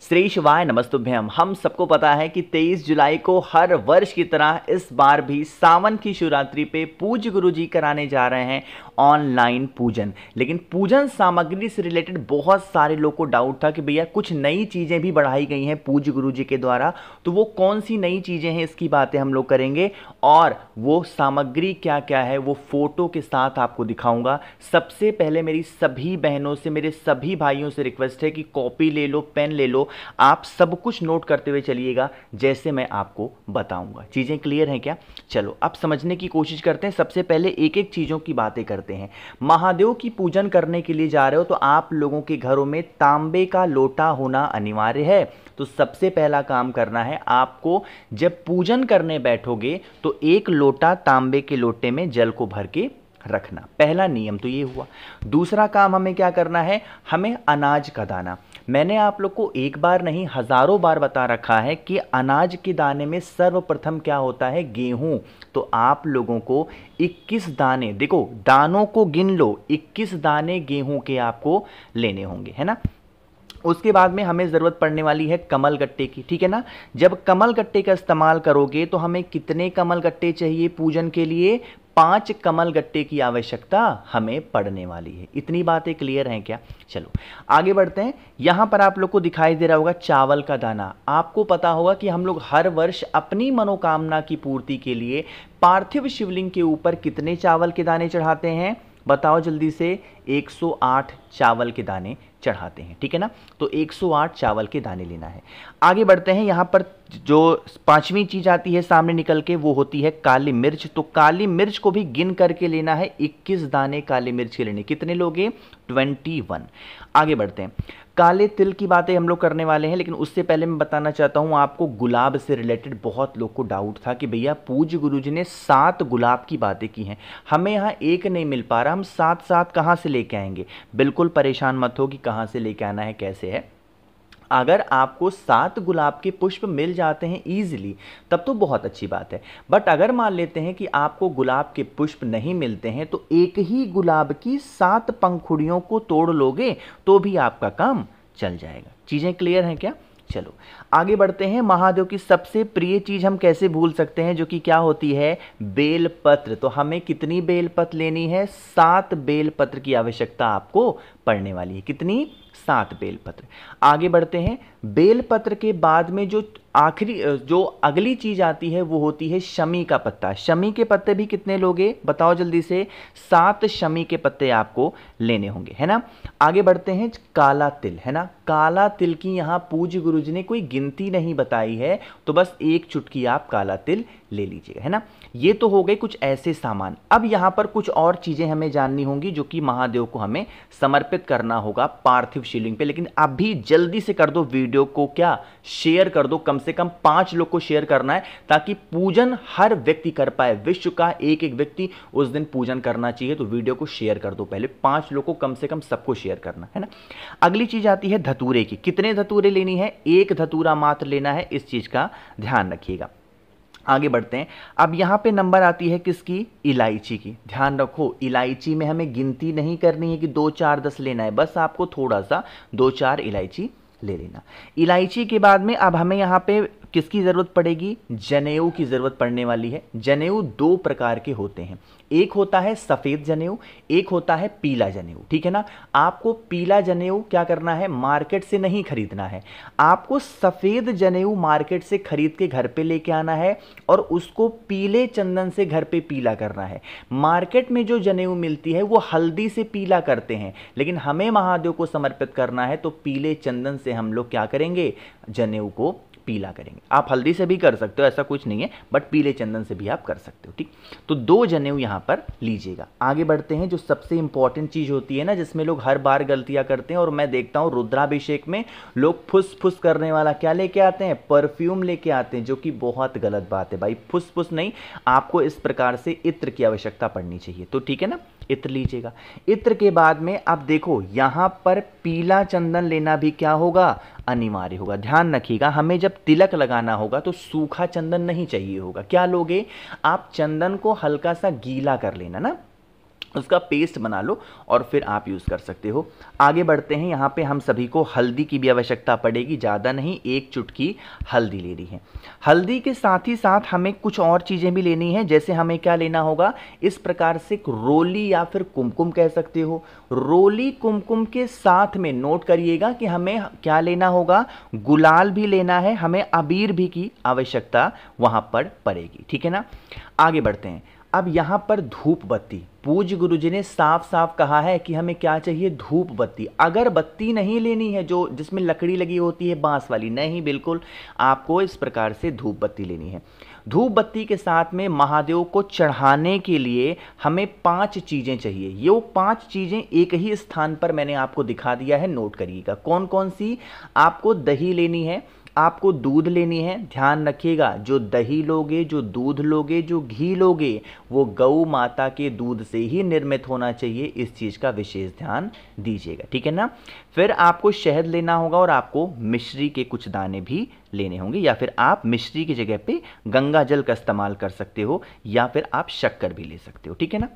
श्री शिवाय नमस्तुभ्यम। हम सबको पता है कि 23 जुलाई को हर वर्ष की तरह इस बार भी सावन की शिवरात्रि पे पूज्य गुरु जी कराने जा रहे हैं ऑनलाइन पूजन। लेकिन पूजन सामग्री से रिलेटेड बहुत सारे लोग को डाउट था कि भैया कुछ नई चीज़ें भी बढ़ाई गई हैं पूज्य गुरु जी के द्वारा, तो वो कौन सी नई चीज़ें हैं इसकी बातें हम लोग करेंगे और वो सामग्री क्या क्या है वो फोटो के साथ आपको दिखाऊंगा। सबसे पहले मेरी सभी बहनों से, मेरे सभी भाइयों से रिक्वेस्ट है कि कॉपी ले लो, पेन ले लो, आप सब कुछ नोट करते हुए चलिएगा जैसे मैं आपको बताऊंगा। चीज़ें क्लियर हैं क्या? चलो अब समझने की कोशिश करते हैं। सबसे पहले एक एक चीज़ों की बातें करते हैं। महादेव की पूजन करने के लिए जा रहे हो तो आप लोगों के घरों में तांबे का लोटा होना अनिवार्य है। तो सबसे पहला काम करना है आपको, जब पूजन करने बैठोगे तो एक लोटा तांबे के लोटे में जल को भर के रखना। पहला नियम तो ये हुआ। दूसरा काम हमें क्या करना है, हमें अनाज का दाना। मैंने आप लोग को एक बार नहीं हजारों बार बता रखा है कि अनाज के दाने में सर्वप्रथम क्या होता है, गेहूं। तो आप लोगों को 21 दाने, देखो दानों को गिन लो, 21 दाने गेहूं के आपको लेने होंगे, है ना। उसके बाद में हमें ज़रूरत पड़ने वाली है कमल गट्टे की, ठीक है ना। जब कमल गट्टे का इस्तेमाल करोगे तो हमें कितने कमल गट्टे चाहिए पूजन के लिए? 5 कमल गट्टे की आवश्यकता हमें पड़ने वाली है। इतनी बातें क्लियर हैं क्या? चलो आगे बढ़ते हैं। यहां पर आप लोग को दिखाई दे रहा होगा चावल का दाना। आपको पता होगा कि हम लोग हर वर्ष अपनी मनोकामना की पूर्ति के लिए पार्थिव शिवलिंग के ऊपर कितने चावल के दाने चढ़ाते हैं? बताओ जल्दी से। 108 चावल के दाने चढ़ाते हैं, ठीक है ना। तो 108 चावल के दाने लेना है। आगे बढ़ते हैं। यहां पर जो पांचवी चीज आती है सामने निकल के, वो होती है काली मिर्च। तो काली मिर्च को भी गिन करके लेना है। 21 दाने काली मिर्च के लेने। कितने लोगे? 21। आगे बढ़ते हैं। काले तिल की बातें हम लोग करने वाले हैं, लेकिन उससे पहले मैं बताना चाहता हूं आपको गुलाब से रिलेटेड बहुत लोग को डाउट था कि भैया पूज्य गुरु जी ने 7 गुलाब की बातें की हैं, हमें यहाँ एक नहीं मिल पा रहा, हम 7 कहाँ से लेके आएंगे? बिल्कुल परेशान मत हो कि कहाँ से लेके आना है, कैसे है। अगर आपको 7 गुलाब के पुष्प मिल जाते हैं ईजिली तब तो बहुत अच्छी बात है। बट अगर मान लेते हैं कि आपको गुलाब के पुष्प नहीं मिलते हैं तो एक ही गुलाब की 7 पंखुड़ियों को तोड़ लोगे तो भी आपका काम चल जाएगा। चीज़ें क्लियर हैं क्या? चलो आगे बढ़ते हैं। महादेव की सबसे प्रिय चीज हम कैसे भूल सकते हैं, जो कि क्या होती है? बेलपत्र। तो हमें कितनी बेलपत्र लेनी है? 7 बेलपत्र की आवश्यकता आपको पड़ने वाली है। कितनी? 7 बेलपत्र। आगे बढ़ते हैं। बेलपत्र के बाद में जो आखिरी जो अगली चीज आती है वो होती है शमी का पत्ता। शमी के पत्ते भी कितने लोगे? बताओ जल्दी से। 7 शमी के पत्ते आपको लेने होंगे, है ना। आगे बढ़ते हैं। काला तिल, है ना। काला तिल की यहाँ पूज्य गुरु जी ने कोई गिनती नहीं बताई है, तो बस एक चुटकी आप काला तिल ले लीजिएगा, है ना। ये तो हो गए कुछ ऐसे सामान। अब यहाँ पर कुछ और चीजें हमें जाननी होंगी जो कि महादेव को हमें समर्पित करना होगा पार्थिव शिवलिंग पे। लेकिन अभी जल्दी से कर दो वीडियो को, क्या शेयर कर दो, कम से कम 5 लोग को शेयर करना है ताकि पूजन हर व्यक्ति कर पाए। विश्व का एक एक व्यक्ति उस दिन पूजन करना चाहिए, तो वीडियो को शेयर कर दो। पहले 5 लोग को कम से कम सबको शेयर करना है ना। अगली चीज आती है धतूरे की। कितने धतूरे लेनी है? 1 धतूरा मात्र लेना है, इस चीज का ध्यान रखिएगा। आगे बढ़ते हैं। अब यहाँ पे नंबर आती है किसकी? इलायची की। ध्यान रखो इलायची में हमें गिनती नहीं करनी है कि 2 4 10 लेना है, बस आपको थोड़ा सा 2 4 इलायची ले लेना। इलायची के बाद में अब हमें यहाँ पे किसकी जरूरत पड़ेगी? जनेऊ की जरूरत पड़ने वाली है। जनेऊ 2 प्रकार के होते हैं, एक होता है सफेद जनेऊ, एक होता है पीला जनेऊ, ठीक है ना। आपको पीला जनेऊ क्या करना है? मार्केट से नहीं खरीदना है, आपको सफेद जनेऊ मार्केट से खरीद के घर पे लेके आना है और उसको पीले चंदन से घर पे पीला करना है। मार्केट में जो जनेऊ मिलती है वो हल्दी से पीला करते हैं, लेकिन हमें महादेव को समर्पित करना है तो पीले चंदन से हम लोग क्या करेंगे? जनेऊ को पीला करेंगे। आप हल्दी से भी कर सकते हो, ऐसा कुछ नहीं है, बट पीले चंदन से भी आप कर सकते हो, ठीक। तो 2 जनेऊ यहां पर लीजिएगा। आगे बढ़ते हैं। जो सबसे इंपॉर्टेंट चीज होती है ना, जिसमें लोग हर बार गलतियां करते हैं, और मैं देखता हूं रुद्राभिषेक में लोग फुस फुस करने वाला क्या लेके आते हैं? परफ्यूम लेके आते हैं, जो कि बहुत गलत बात है भाई। फुस फुस नहीं, आपको इस प्रकार से इत्र की आवश्यकता पड़नी चाहिए। तो ठीक है ना, इत्र लीजिएगा। इत्र के बाद में आप देखो यहां पर पीला चंदन लेना भी क्या होगा? अनिवार्य होगा। ध्यान रखिएगा, हमें जब तिलक लगाना होगा तो सूखा चंदन नहीं चाहिए होगा। क्या लोगे आप? चंदन को हल्का सा गीला कर लेना ना, उसका पेस्ट बना लो और फिर आप यूज़ कर सकते हो। आगे बढ़ते हैं, यहाँ पे हम सभी को हल्दी की भी आवश्यकता पड़ेगी, ज़्यादा नहीं, 1 चुटकी हल्दी लेनी है। हल्दी के साथ ही साथ हमें कुछ और चीज़ें भी लेनी है, जैसे हमें क्या लेना होगा, इस प्रकार से रोली या फिर कुमकुम कह सकते हो। रोली कुमकुम के साथ में नोट करिएगा कि हमें क्या लेना होगा, गुलाल भी लेना है, हमें अबीर भी की आवश्यकता वहाँ पर पड़ेगी, ठीक है ना। आगे बढ़ते हैं, अब यहाँ पर धूप बत्ती, पूज्य गुरुजी ने साफ साफ कहा है कि हमें क्या चाहिए, धूप बत्ती। अगर बत्ती नहीं लेनी है जो जिसमें लकड़ी लगी होती है बांस वाली, नहीं, बिल्कुल आपको इस प्रकार से धूप बत्ती लेनी है। धूप बत्ती के साथ में महादेव को चढ़ाने के लिए हमें 5 चीज़ें चाहिए। ये 5 चीज़ें एक ही स्थान पर मैंने आपको दिखा दिया है, नोट करिएगा कौन कौन सी। आपको दही लेनी है, आपको दूध लेनी है, ध्यान रखिएगा जो दही लोगे, जो दूध लोगे, जो घी लोगे, वो गौ माता के दूध से ही निर्मित होना चाहिए, इस चीज़ का विशेष ध्यान दीजिएगा, ठीक है ना। फिर आपको शहद लेना होगा और आपको मिश्री के कुछ दाने भी लेने होंगे, या फिर आप मिश्री की जगह पे गंगा जल का इस्तेमाल कर सकते हो, या फिर आप शक्कर भी ले सकते हो, ठीक है ना।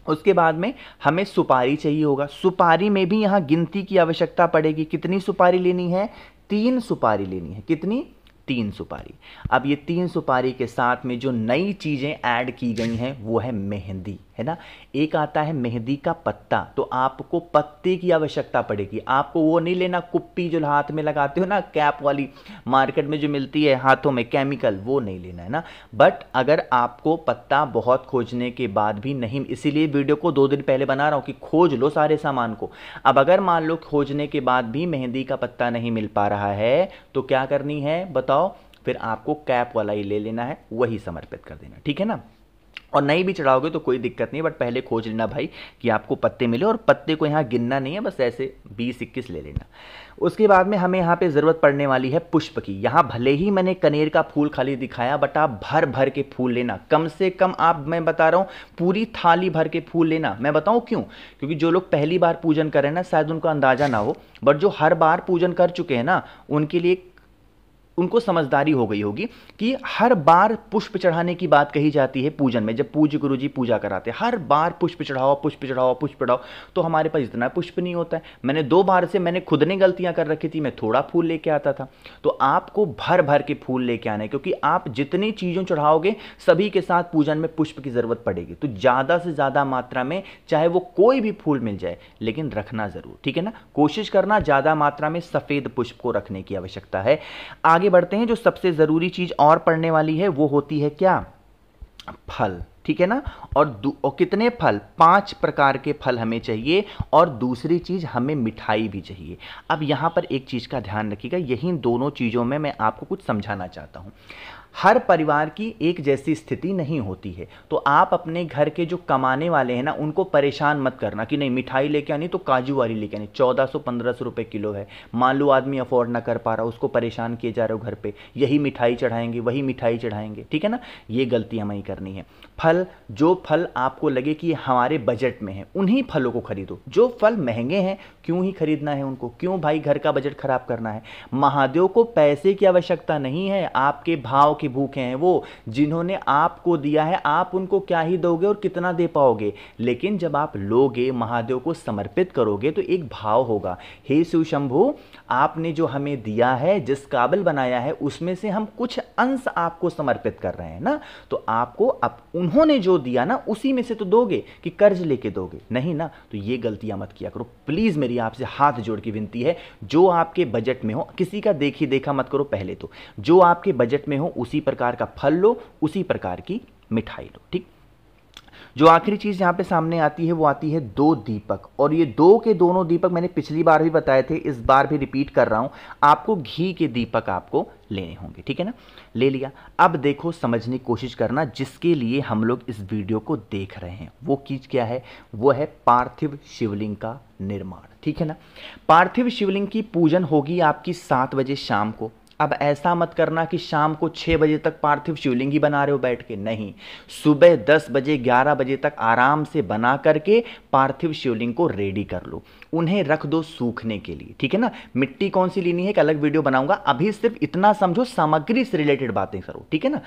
उसके बाद में हमें सुपारी चाहिए होगा। सुपारी में भी यहाँ गिनती की आवश्यकता पड़ेगी। कितनी सुपारी लेनी है, 3 सुपारी लेनी है। कितनी, 3 सुपारी। अब ये 3 सुपारी के साथ में जो नई चीज़ें ऐड की गई हैं वो है मेहंदी, है ना। एक आता है मेहंदी का पत्ता, तो आपको पत्ते की आवश्यकता पड़ेगी। आपको वो नहीं लेना कुप्पी जो हाथ में लगाते हो ना, कैप वाली मार्केट में जो मिलती है हाथों में केमिकल, वो नहीं लेना है ना। बट अगर आपको पत्ता बहुत खोजने के बाद भी नहीं, इसीलिए वीडियो को 2 दिन पहले बना रहा हूँ कि खोज लो सारे सामान को। अब अगर मान लो खोजने के बाद भी मेहंदी का पत्ता नहीं मिल पा रहा है तो क्या करनी है बताओ, फिर आपको कैप वाला ही ले लेना है, वही समर्पित कर देना, ठीक है ना। और नहीं भी चढ़ाओगे तो कोई दिक्कत नहीं, बट पहले खोज लेना भाई कि आपको पत्ते मिले, और पत्ते को यहाँ गिनना नहीं है, बस ऐसे 20-21 ले लेना। उसके बाद में हमें यहाँ पे ज़रूरत पड़ने वाली है पुष्प की। यहाँ भले ही मैंने कनेर का फूल खाली दिखाया, बट आप भर भर के फूल लेना, कम से कम आप, मैं बता रहा हूँ, पूरी थाली भर के फूल लेना। मैं बताऊँ क्यों, क्योंकि जो लोग पहली बार पूजन कर रहे हैं ना, शायद उनको अंदाज़ा ना हो, बट जो हर बार पूजन कर चुके हैं ना, उनके लिए उनको समझदारी हो गई होगी कि हर बार पुष्प चढ़ाने की बात कही जाती है पूजन में। जब पूज्य गुरु जी पूजा कराते हैं, हर बार पुष्प चढ़ाओ, पुष्प चढ़ाओ, पुष्प चढ़ाओ, तो हमारे पास इतना पुष्प नहीं होता है। मैंने 2 बार से मैंने खुद ने गलतियां कर रखी थी, मैं थोड़ा फूल लेके आता था। तो आपको भर भर के फूल लेके आने, क्योंकि आप जितनी चीज़ों चढ़ाओगे सभी के साथ पूजन में पुष्प की ज़रूरत पड़ेगी। तो ज़्यादा से ज़्यादा मात्रा में, चाहे वो कोई भी फूल मिल जाए, लेकिन रखना ज़रूर, ठीक है ना। कोशिश करना ज़्यादा मात्रा में सफ़ेद पुष्प को रखने की आवश्यकता है। आगे बढ़ते हैं, जो सबसे जरूरी चीज और पड़ने वाली है वो होती है क्या, फल, ठीक है ना। और कितने फल, 5 प्रकार के फल हमें चाहिए, और दूसरी चीज हमें मिठाई भी चाहिए। अब यहां पर एक चीज का ध्यान रखिएगा, यही दोनों चीजों में मैं आपको कुछ समझाना चाहता हूं। हर परिवार की एक जैसी स्थिति नहीं होती है, तो आप अपने घर के जो कमाने वाले हैं ना, उनको परेशान मत करना कि नहीं मिठाई लेके आनी तो काजू वाली लेके आनी, 1400-1500 रुपये किलो है। मान लो आदमी अफोर्ड ना कर पा रहा, उसको परेशान किए जा रहे हो घर पे, यही मिठाई चढ़ाएंगे, वही मिठाई चढ़ाएंगे, ठीक है ना। ये गलती हमें ही करनी है। फल, जो फल आपको लगे कि हमारे बजट में है, उन्हीं फलों को खरीदो। जो फल महंगे हैं क्यों ही खरीदना है उनको, क्यों भाई घर का बजट खराब करना है। महादेव को पैसे की आवश्यकता नहीं है, आपके भाव के भूखे हैं वो। जिन्होंने आपको दिया है आप उनको क्या ही दोगे और कितना दे पाओगे, लेकिन जब आप लोगे, महादेव को समर्पित करोगे, तो एक भाव होगा, हे शिव शंभु, आपने जो हमें दिया है, जिस काबिल बनाया है, उसमें से हम कुछ अंश आपको समर्पित कर रहे हैं ना। तो आपको अब उन्होंने जो दिया ना, उसी में से तो दोगे कि कर्ज लेके दोगे, नहीं ना। तो ये गलतियां मत किया करो प्लीज, मेरी आपसे हाथ जोड़ के विनती है। जो आपके बजट में हो, किसी का देखी देखा मत करो, पहले तो जो आपके बजट में हो उसी प्रकार का फल लो, उसी प्रकार की मिठाई लो, ठीक। जो आखिरी चीज यहां पे सामने आती है वो आती है 2 दीपक, और ये 2 के दोनों दीपक मैंने पिछली बार भी बताए थे, इस बार भी रिपीट कर रहा हूं, आपको घी के दीपक आपको लेने होंगे, ठीक है ना। ले लिया। अब देखो, समझने की कोशिश करना, जिसके लिए हम लोग इस वीडियो को देख रहे हैं वो चीज क्या है, वो है पार्थिव शिवलिंग का निर्माण, ठीक है ना। पार्थिव शिवलिंग की पूजन होगी आपकी 7 बजे शाम को। अब ऐसा मत करना कि शाम को 6 बजे तक पार्थिव शिवलिंग ही बना रहे हो बैठ के, नहीं। सुबह 10 बजे 11 बजे तक आराम से बना करके पार्थिव शिवलिंग को रेडी कर लो, उन्हें रख दो सूखने के लिए, ठीक है ना। मिट्टी कौन सी लेनी है एक अलग वीडियो बनाऊंगा, अभी सिर्फ इतना समझो, सामग्री से रिलेटेड बातें करो, ठीक है ना।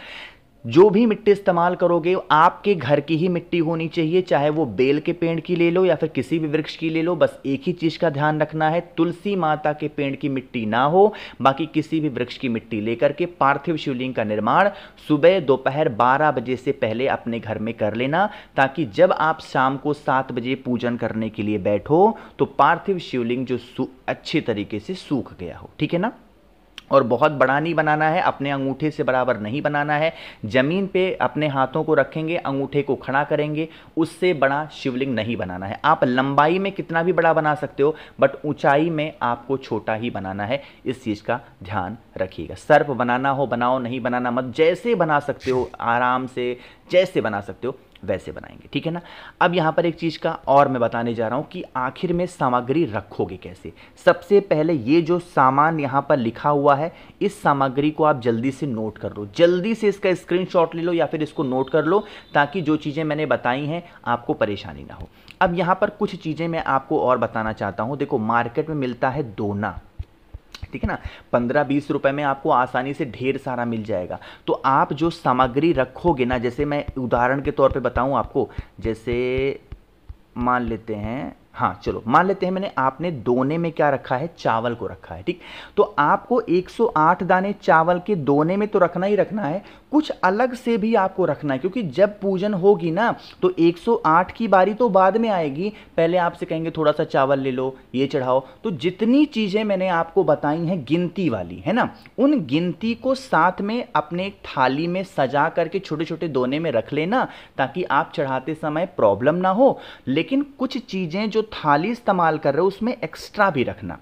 जो भी मिट्टी इस्तेमाल करोगे आपके घर की ही मिट्टी होनी चाहिए, चाहे वो बेल के पेड़ की ले लो या फिर किसी भी वृक्ष की ले लो। बस एक ही चीज का ध्यान रखना है, तुलसी माता के पेड़ की मिट्टी ना हो, बाकी किसी भी वृक्ष की मिट्टी लेकर के पार्थिव शिवलिंग का निर्माण सुबह दोपहर 12 बजे से पहले अपने घर में कर लेना, ताकि जब आप शाम को 7 बजे पूजन करने के लिए बैठो तो पार्थिव शिवलिंग जो अच्छे तरीके से सूख गया हो। ठीक है ना। और बहुत बड़ा नहीं बनाना है, अपने अंगूठे से बराबर नहीं बनाना है, जमीन पे अपने हाथों को रखेंगे, अंगूठे को खड़ा करेंगे, उससे बड़ा शिवलिंग नहीं बनाना है। आप लंबाई में कितना भी बड़ा बना सकते हो, बट ऊंचाई में आपको छोटा ही बनाना है, इस चीज़ का ध्यान रखिएगा। सर्प बनाना हो बनाओ, नहीं बनाना मत, जैसे बना सकते हो आराम से, जैसे बना सकते हो वैसे बनाएंगे। ठीक है ना। अब यहाँ पर एक चीज़ का और मैं बताने जा रहा हूँ कि आखिर में सामग्री रखोगे कैसे। सबसे पहले ये जो सामान यहाँ पर लिखा हुआ है, इस सामग्री को आप जल्दी से नोट कर लो, जल्दी से इसका स्क्रीनशॉट ले लो या फिर इसको नोट कर लो, ताकि जो चीज़ें मैंने बताई हैं आपको परेशानी ना हो। अब यहाँ पर कुछ चीज़ें मैं आपको और बताना चाहता हूँ। देखो, मार्केट में मिलता है दोना, ठीक है ना, 15-20 रुपए में आपको आसानी से ढेर सारा मिल जाएगा। तो आप जो सामग्री रखोगे ना, जैसे मैं उदाहरण के तौर पे बताऊं आपको, जैसे मान लेते हैं, हाँ चलो मान लेते हैं मैंने आपने दोने में क्या रखा है, चावल को रखा है। ठीक, तो आपको 108 दाने चावल के दोने में तो रखना ही रखना है, कुछ अलग से भी आपको रखना है, क्योंकि जब पूजन होगी ना तो 108 की बारी तो बाद में आएगी, पहले आपसे कहेंगे थोड़ा सा चावल ले लो, ये चढ़ाओ। तो जितनी चीज़ें मैंने आपको बताई हैं गिनती वाली, है ना, उन गिनती को साथ में अपने एक थाली में सजा करके छोटे छोटे दोने में रख लेना, ताकि आप चढ़ाते समय प्रॉब्लम ना हो। लेकिन कुछ चीज़ें जो थाली इस्तेमाल कर रहे हो उसमें एक्स्ट्रा भी रखना,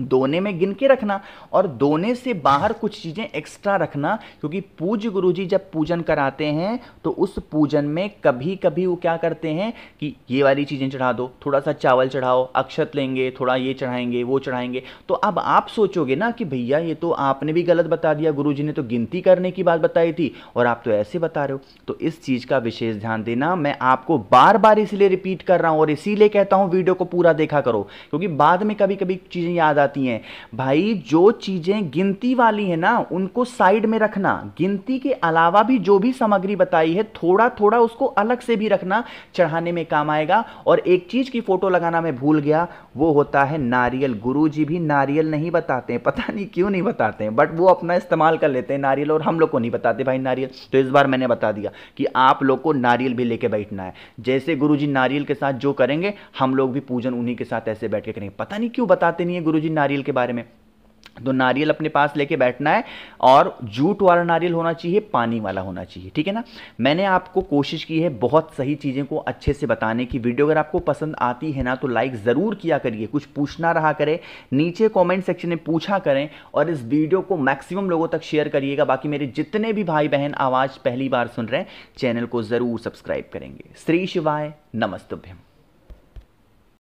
दोने में गिन के रखना और दोने से बाहर कुछ चीज़ें एक्स्ट्रा रखना, क्योंकि पूज्य गुरुजी जब पूजन कराते हैं तो उस पूजन में कभी कभी वो क्या करते हैं कि ये वाली चीज़ें चढ़ा दो, थोड़ा सा चावल चढ़ाओ, अक्षत लेंगे, थोड़ा ये चढ़ाएंगे, वो चढ़ाएंगे। तो अब आप सोचोगे ना कि भैया ये तो आपने भी गलत बता दिया, गुरुजी ने तो गिनती करने की बात बताई थी और आप तो ऐसे बता रहे हो। तो इस चीज़ का विशेष ध्यान देना, मैं आपको बार बार इसलिए रिपीट कर रहा हूँ और इसीलिए कहता हूँ वीडियो को पूरा देखा करो, क्योंकि बाद में कभी कभी चीज़ें याद आती हैं। भाई जो चीजें गिनती वाली है ना उनको साइड में रखना, गिनती के अलावा भी जो भी सामग्री बताई है थोड़ा थोड़ा उसको अलग से भी रखना, चढ़ाने में काम आएगा। और एक चीज की फोटो लगाना मैं भूल गया, वो होता है नारियल। गुरुजी भी नारियल नहीं बताते हैं, पता नहीं क्यों नहीं बताते हैं, बट वो अपना इस्तेमाल कर लेते हैं नारियल, और हम लोग को नहीं बताते भाई नारियल। तो इस बार मैंने बता दिया कि आप लोग को नारियल भी लेके बैठना है, जैसे गुरुजी नारियल के साथ जो करेंगे हम लोग भी पूजन उन्हीं के साथ ऐसे बैठ के करेंगे। पता नहीं क्यों बताते नहीं है गुरुजी नारियल के बारे में। तो नारियल अपने पास लेके बैठना है, और जूट वाला नारियल होना चाहिए, पानी वाला होना चाहिए। ठीक है ना। मैंने आपको कोशिश की है बहुत सही चीज़ें को अच्छे से बताने की। वीडियो अगर आपको पसंद आती है ना तो लाइक ज़रूर किया करिए, कुछ पूछना रहा करे नीचे कमेंट सेक्शन में पूछा करें, और इस वीडियो को मैक्सिमम लोगों तक शेयर करिएगा। बाकी मेरे जितने भी भाई बहन आवाज़ पहली बार सुन रहे हैं चैनल को ज़रूर सब्सक्राइब करेंगे। श्री शिवाय, नमस्तुभ्यम।